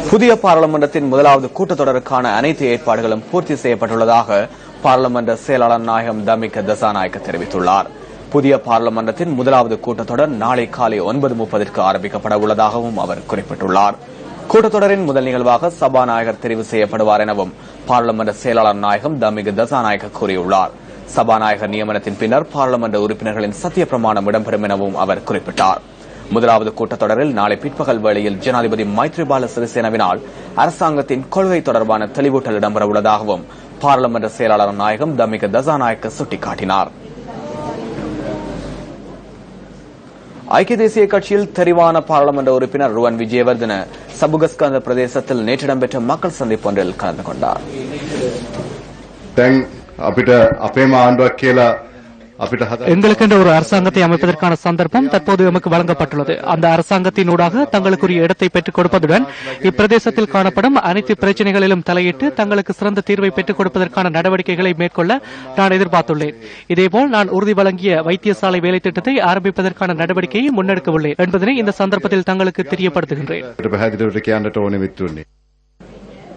புதிய பாராளுமன்றத்தின் முதலாவது கூட்டத்தொடருக்கான அனைத்து ஏற்பாடுகளும் பூர்த்தி செய்யப்பட்டுள்ளதாக பாராளுமன்ற செயலாளர் நாயகம் தமிக தசாநாயக்க தெரிவித்துள்ளார். புதிய பாராளுமன்றத்தின் முதலாவது கூட்டத்தொடர் நாளை காலை 9:30 ஆரம்பிக்கப்பட உள்ளதாகவும் அவர் குறிப்பிட்டுள்ளார். கூட்டத்தொடரின் முதல் நிகழ்வாக சபாநாயகர் தெரிவு செய்யப்படுவார் எனவும் பாராளுமன்ற செயலாளர் நாயகம் தமிக தசாநாயக்க கூறியுள்ளார். சபாநாயகர் நியமனத்தின் பின்னர் பாராளுமன்ற உறுப்பினர்களின் சத்திய பிரமாணம் இடம்பெறும் எனவும் அவர் குறிப்பிட்டார். முதலாவது கூட்டத்தொடரில் நாளை பிற்பகல் வேளையில் ஜனாதிபதி மைத்ரிபால சிறிசேனவினால் அரசாங்கத்தின் கொள்கை தொடர்பான தெளிவூட்டல் இடம்பெற உள்ளதாகவும் பாராளுமன்ற செயலாளர் நாயகம் தமிக தசாநாயக்க சுட்டிக்காட்டினார். ஐக்கிய தேசிய கட்சியில் தெரிவான பாராளுமன்ற உறுப்பினர் ருவன் விஜயவர்தன சபுகஸ்கந்த பிரதேசத்தில் நேற்று இடம்பெற்ற மக்கள் சந்திப்பு ஒன்றில் கலந்து கொண்டார். எங்களுக்கென்ற ஒரு அரசாங்கத்தை அமைப்பதற்கான சந்தர்ப்பம் தற்போது எமக்கு வழங்கப்பட்டுள்ளது. அந்த அரசாங்கத்தினூடாக தங்களுக்குரிய இடத்தை பெற்றுக் கொடுப்பதுடன் இப்பிரதேசத்தில் காணப்படும் அனைத்து பிரச்சினைகளிலும் தலையிட்டு தங்களுக்கு சிறந்த தீர்வை பெற்றுக் கொடுப்பதற்கான நடவடிக்கைகளை மேற்கொள்ள நான் எதிர்பார்த்துள்ளேன். இதேபோல் நான் உறுதி வழங்கிய வைத்தியசாலை வேலை திட்டத்தை ஆரம்பிப்பதற்கான நடவடிக்கையை முன்னெடுக்க உள்ளேன் என்பதனை இந்த சந்தர்ப்பத்தில் தங்களுக்கு தெரியப்படுத்துகின்றேன்.